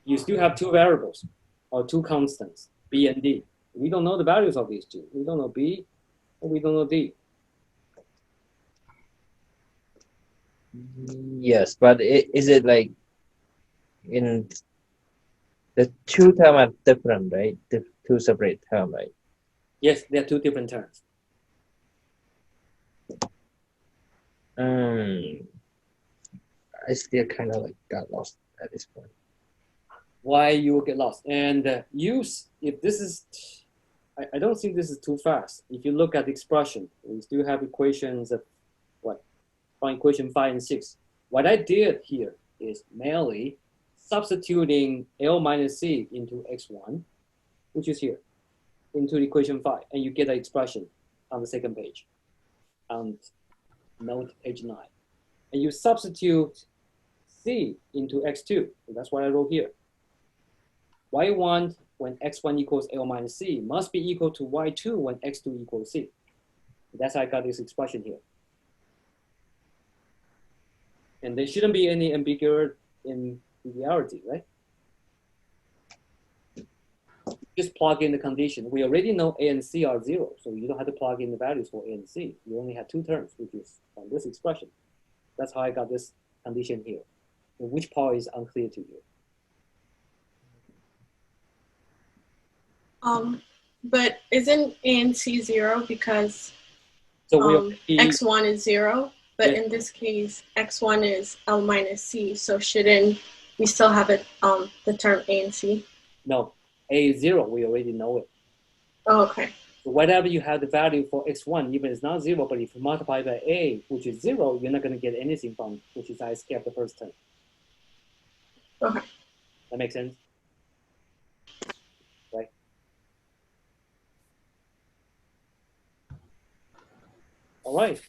you still have two variables or two constants, B and D. We don't know the values of these two. We don't know B or we don't know D. Yes, but is it like in the two terms are different, right? The two separate terms, right? Yes, they're two different terms. I still kind of like got lost at this point. Why you will get lost? And use, if this is, I don't think this is too fast. If you look at the expression, we still have equations of what? From equation 5 and 6. What I did here is merely substituting L minus C into x1, which is here, into equation 5, and you get the expression on the second page, on note page 9. And you substitute C into x2, and that's what I wrote here. Y1 when x1 equals L minus C must be equal to Y2 when x2 equals C. That's how I got this expression here. And there shouldn't be any ambiguity, right? Just plug in the condition. We already know A and C are 0, so you don't have to plug in the values for A and C. You only have two terms, which is from this expression. That's how I got this condition here. And which part is unclear to you? But isn't A and C 0 because so x1 is 0, but yes. In this case, x1 is L minus C, so shouldn't we still have it, the term A and C? No, A is 0, we already know it. Oh, okay. So whatever you have the value for x1, even it's not 0, but if you multiply by A, which is 0, you're not going to get anything from, which is I escaped the first term. Okay. That makes sense? Right? All right.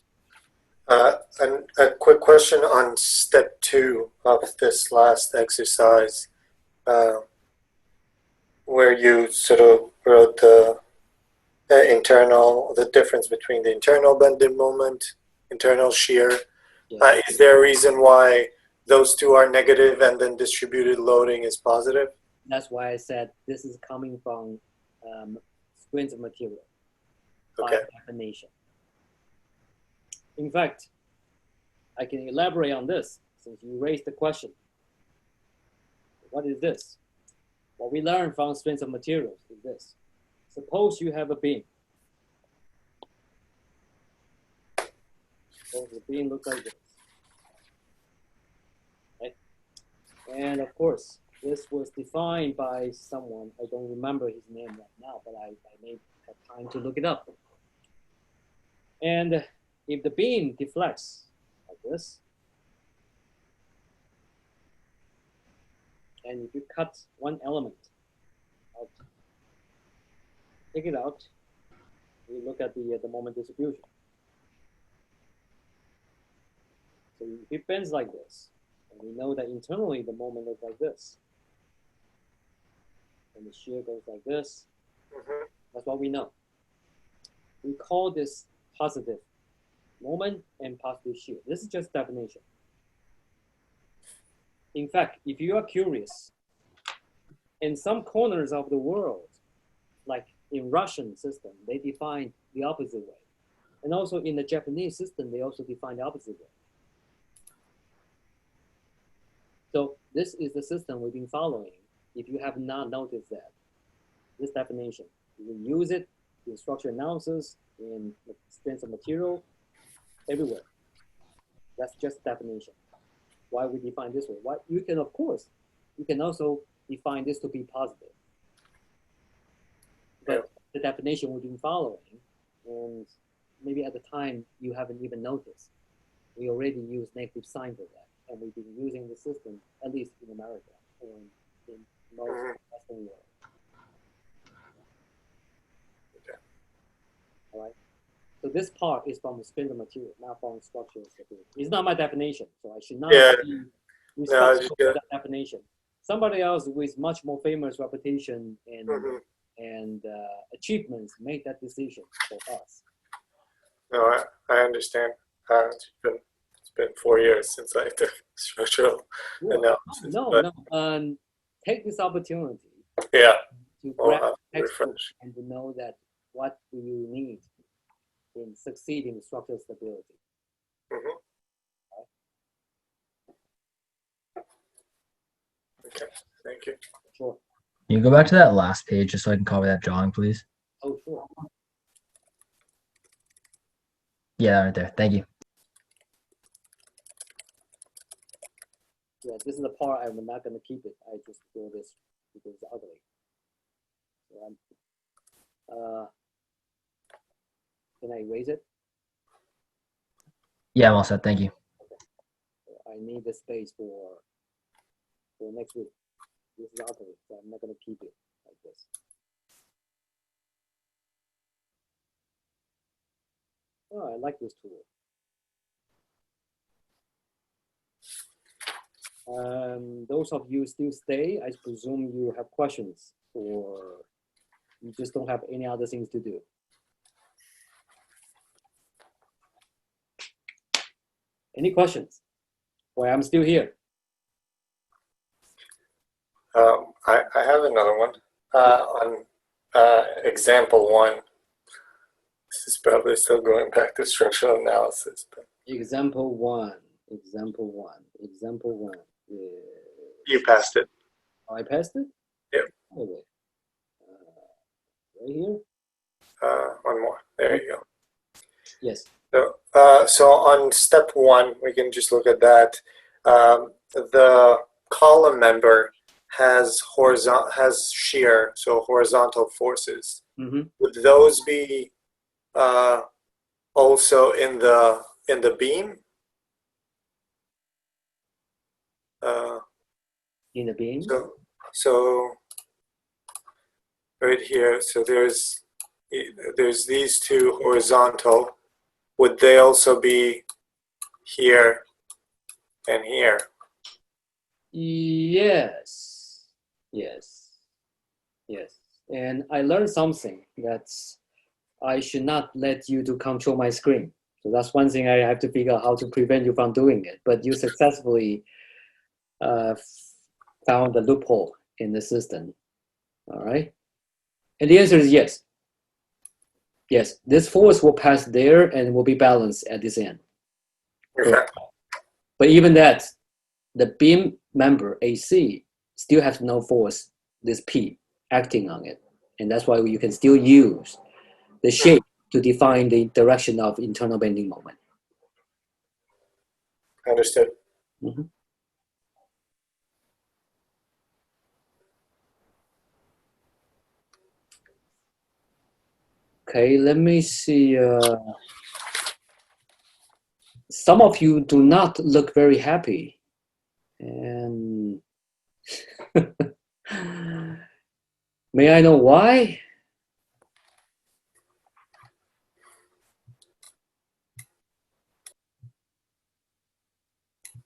And a quick question on step 2 of this last exercise, where you sort of wrote the difference between the internal bending moment, internal shear. Yeah. Is there a reason why those two are negative and then distributed loading is positive? That's why I said this is coming from strength of material by definition. In fact, I can elaborate on this since you raised the question. What is this? What we learned from strength of materials is this. Suppose you have a beam. So the beam looks like this. Right? And of course, this was defined by someone. I don't remember his name right now, but I may have time to look it up. And if the beam deflects like this, and if you cut one element out, take it out, we look at the moment distribution. So if it bends like this, and we know that internally the moment looks like this, and the shear goes like this, that's what we know. We call this positive moment and positive shear. This is just definition. In fact, if you are curious, in some corners of the world, like in Russian system, they define the opposite way. And also in the Japanese system, they also define the opposite way. So this is the system we've been following. If you have not noticed that, this definition, you can use it in structure analysis, in strength of material, everywhere. That's just definition. Why we define this way? Why you can, of course, you can also define this to be positive. But the definition we've been following, and maybe at the time you haven't even noticed, we already use negative sign for that, and we've been using the system at least in America or in most Western world. Okay. All right. So this part is from the strength of material, not from structural stability. It's not my definition, so I should not be responsible for that definition. Somebody else with much more famous reputation and achievements made that decision for us. No, I understand. It's been 4 years since I did structural analysis. No. take this opportunity Yeah. to We'll grab have to textbook refresh. and to know that what do you need in succeeding structural stability. Mhm. Okay, thank you. Sure. Can you go back to that last page just so I can copy that drawing, please? Oh, sure. Yeah, right there. Thank you. Yeah, this is the part I'm not going to keep it. I just do this because it's ugly. So can I erase it? Yeah, I'm all set. Thank you. I need the space for next week. This is ugly, so I'm not going to keep it like this. Oh, I like this tool. Those of you still stay, I presume you have questions or you just don't have any other things to do. Any questions? Why I'm still here. I have another one on example 1. This is probably still going back to structural analysis. But Example one. Example one. Example one. you passed it. Oh, I passed it? Yep. Oh, wait. Right here? One more. There you go. Yes. So on step 1, we can just look at that. The column member has shear, so horizontal forces. Mm-hmm. Would those be also in the beam? In the beam? So right here, so there's these two horizontal. Would they also be here and here? Yes. Yes. Yes. And I learned something that's I should not let you to control my screen. So that's one thing I have to figure out how to prevent you from doing it. But you successfully found the loophole in the system. All right. And the answer is yes. Yes, this force will pass there and will be balanced at this end. Okay. But even that, the beam member AC still has no force, this P, acting on it. And that's why you can still use the shape to define the direction of internal bending moment. Understood. Mm-hmm. Okay, let me see. Some of you do not look very happy. And may I know why?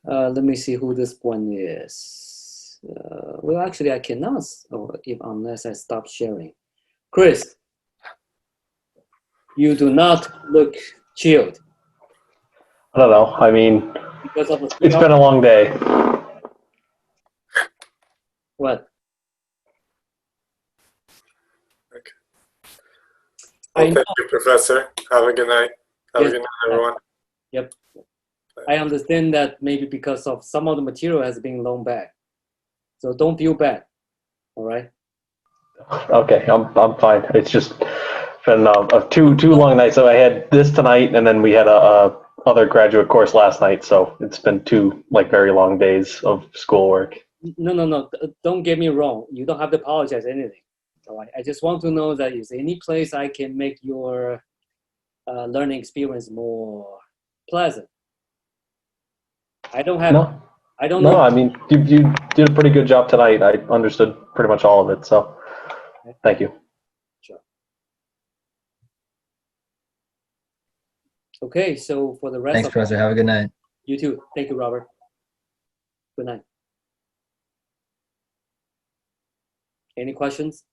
Let me see who this one is. Well, actually, I cannot, unless I stop sharing. Chris, you do not look chilled. I don't know. I mean, Because of the it's been a long day. What? Okay. Well, thank you, Professor. Have a good night. Have a good night, everyone. Yep. I understand that maybe because of some of the material has been loaned back. So don't feel bad. All right? Okay, I'm fine. It's just been two long nights. So I had this tonight, and then we had a other graduate course last night. So it's been 2 very long days of schoolwork. No. Don't get me wrong. You don't have to apologize anything. All right? I just want to know that is any place I can make your learning experience more pleasant. I don't have. No. I don't No, know. I mean, you did a pretty good job tonight. I understood pretty much all of it. So thank you. Sure. Okay, so for the rest Thanks, of Professor. Have a good night. you too. Thank you, Robert. Good night. Any questions?